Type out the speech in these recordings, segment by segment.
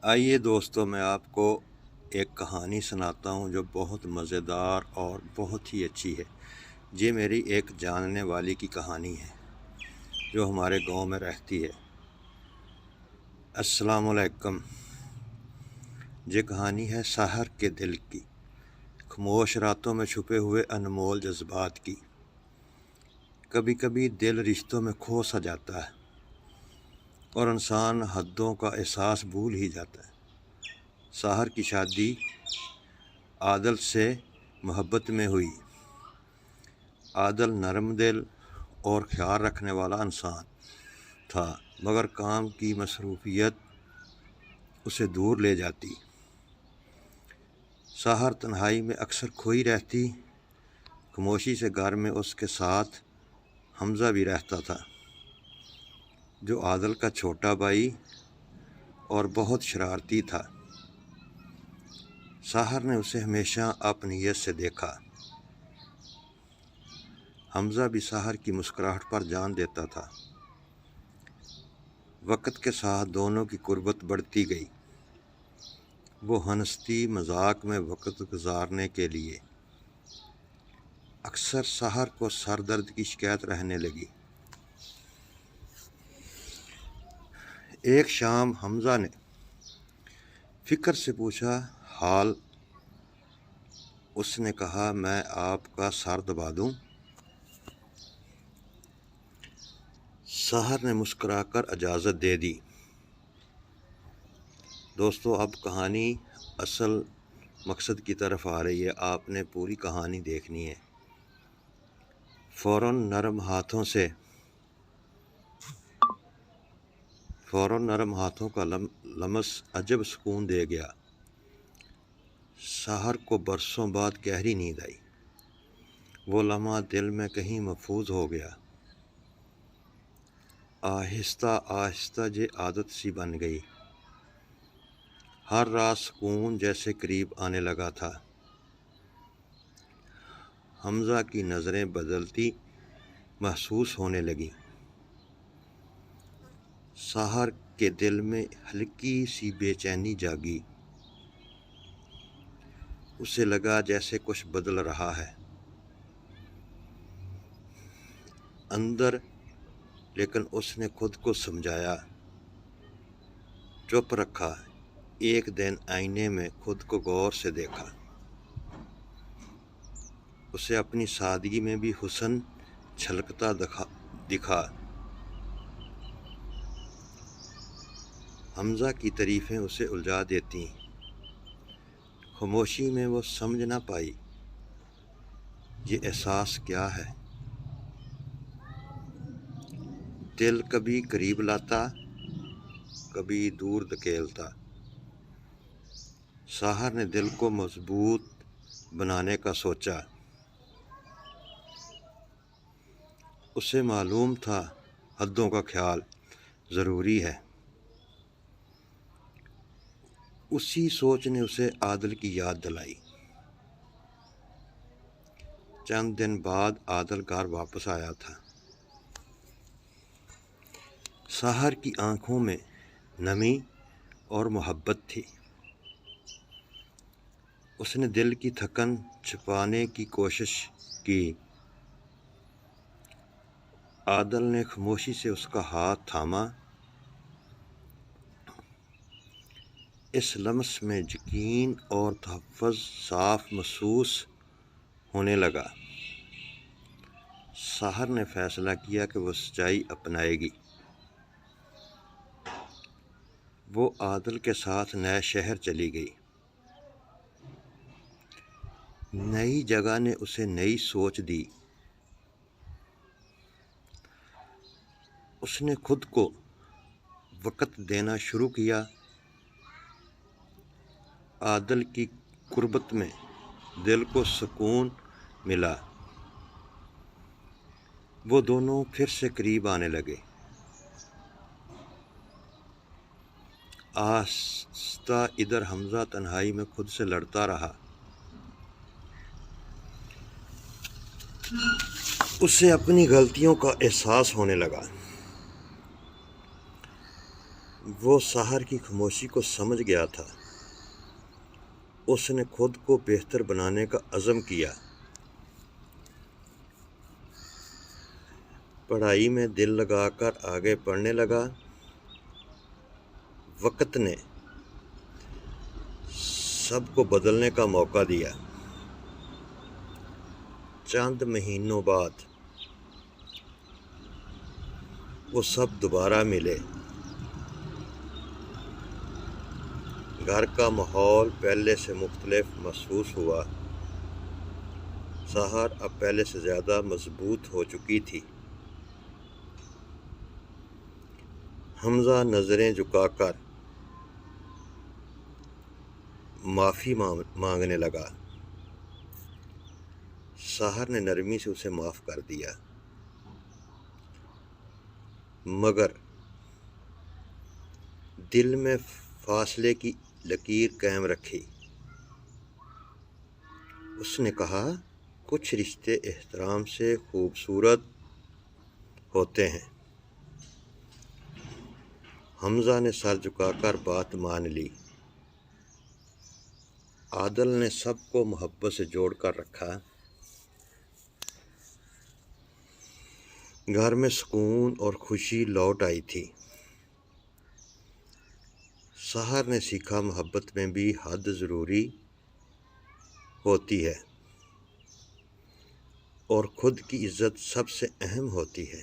آئیے دوستوں، میں آپ کو ایک کہانی سناتا ہوں جو بہت مزیدار اور بہت ہی اچھی ہے۔ یہ میری ایک جاننے والی کی کہانی ہے جو ہمارے گاؤں میں رہتی ہے۔ السلام علیکم۔ یہ کہانی ہے سحر کے دل کی، خاموش راتوں میں چھپے ہوئے انمول جذبات کی۔ کبھی کبھی دل رشتوں میں کھو سا جاتا ہے اور انسان حدوں کا احساس بھول ہی جاتا ہے۔ سحر کی شادی عادل سے محبت میں ہوئی۔ عادل نرم دل اور خیال رکھنے والا انسان تھا، مگر کام کی مصروفیت اسے دور لے جاتی۔ سحر تنہائی میں اکثر کھوئی رہتی۔ خاموشی سے گھر میں اس کے ساتھ حمزہ بھی رہتا تھا، جو عادل کا چھوٹا بھائی اور بہت شرارتی تھا۔ سحر نے اسے ہمیشہ اپنیت سے دیکھا۔ حمزہ بھی سحر کی مسکراہٹ پر جان دیتا تھا۔ وقت کے ساتھ دونوں کی قربت بڑھتی گئی۔ وہ ہنستی مذاق میں وقت گزارنے کے لیے اکثر سحر کو سر درد کی شکایت رہنے لگی۔ ایک شام حمزہ نے فکر سے پوچھا حال۔ اس نے کہا، میں آپ کا سر دبا دوں؟ سحر نے مسکرا کر اجازت دے دی۔ دوستو، اب کہانی اصل مقصد کی طرف آ رہی ہے۔ آپ نے پوری کہانی دیکھنی ہے۔ فوراً نرم ہاتھوں کا لمس عجب سکون دے گیا۔ سحر کو برسوں بعد گہری نیند آئی۔ وہ لمحہ دل میں کہیں محفوظ ہو گیا۔ آہستہ آہستہ یہ عادت سی بن گئی۔ ہر رات سکون جیسے قریب آنے لگا تھا۔ حمزہ کی نظریں بدلتی محسوس ہونے لگیں۔ سحر کے دل میں ہلکی سی بے چینی جاگی۔ اسے لگا جیسے کچھ بدل رہا ہے اندر، لیکن اس نے خود کو سمجھایا، چپ رکھا۔ ایک دن آئینے میں خود کو غور سے دیکھا۔ اسے اپنی سادگی میں بھی حسن چھلکتا دکھا۔ حمزہ کی تعریفیں اسے الجھا دیتی۔ خاموشی میں وہ سمجھ نہ پائی یہ احساس کیا ہے۔ دل کبھی قریب لاتا، کبھی دور دھکیلتا۔ سحر نے دل کو مضبوط بنانے کا سوچا۔ اسے معلوم تھا حدوں کا خیال ضروری ہے۔ اسی سوچ نے اسے عادل کی یاد دلائی۔ چند دن بعد عادل گھر واپس آیا تھا۔ سحر کی آنکھوں میں نمی اور محبت تھی۔ اس نے دل کی تھکن چھپانے کی کوشش کی۔ عادل نے خاموشی سے اس کا ہاتھ تھاما۔ اس لمس میں یقین اور تحفظ صاف محسوس ہونے لگا۔ سحر نے فیصلہ کیا کہ وہ سچائی اپنائے گی۔ وہ عادل کے ساتھ نئے شہر چلی گئی۔ نئی جگہ نے اسے نئی سوچ دی۔ اس نے خود کو وقت دینا شروع کیا۔ عادل کی قربت میں دل کو سکون ملا۔ وہ دونوں پھر سے قریب آنے لگے۔ آہستہ ادھر حمزہ تنہائی میں خود سے لڑتا رہا۔ اسے اپنی غلطیوں کا احساس ہونے لگا۔ وہ سحر کی خاموشی کو سمجھ گیا تھا۔ اس نے خود کو بہتر بنانے کا عزم کیا۔ پڑھائی میں دل لگا کر آگے پڑھنے لگا۔ وقت نے سب کو بدلنے کا موقع دیا۔ چند مہینوں بعد وہ سب دوبارہ ملے۔ گھر کا ماحول پہلے سے مختلف محسوس ہوا۔ سحر اب پہلے سے زیادہ مضبوط ہو چکی تھی۔ حمزہ نظریں جھکا کر معافی مانگنے لگا۔ سحر نے نرمی سے اسے معاف کر دیا، مگر دل میں فاصلے کی لکیر قائم رکھی۔ اس نے کہا، کچھ رشتے احترام سے خوبصورت ہوتے ہیں۔ حمزہ نے سر جھکا کر بات مان لی۔ عادل نے سب کو محبت سے جوڑ کر رکھا۔ گھر میں سکون اور خوشی لوٹ آئی تھی۔ سحر نے سیکھا، محبت میں بھی حد ضروری ہوتی ہے اور خود کی عزت سب سے اہم ہوتی ہے۔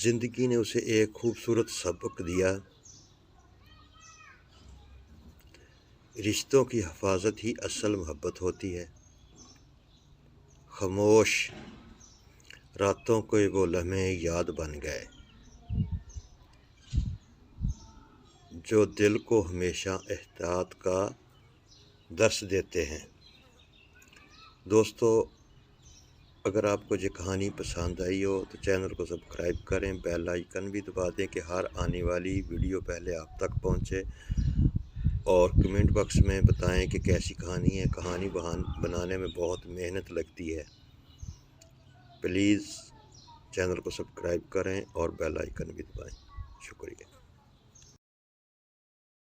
زندگی نے اسے ایک خوبصورت سبق دیا، رشتوں کی حفاظت ہی اصل محبت ہوتی ہے۔ خاموش راتوں کے وہ لمحے یاد بن گئے جو دل کو ہمیشہ احتیاط کا درس دیتے ہیں۔ دوستو، اگر آپ کو یہ کہانی پسند آئی ہو تو چینل کو سبسکرائب کریں، بیل آئیکن بھی دبا دیں کہ ہر آنے والی ویڈیو پہلے آپ تک پہنچے، اور کمنٹ باکس میں بتائیں کہ کیسی کہانی ہے۔ کہانی بنانے میں بہت محنت لگتی ہے۔ پلیز چینل کو سبسکرائب کریں اور بیل آئیکن بھی دبائیں۔ شکریہ۔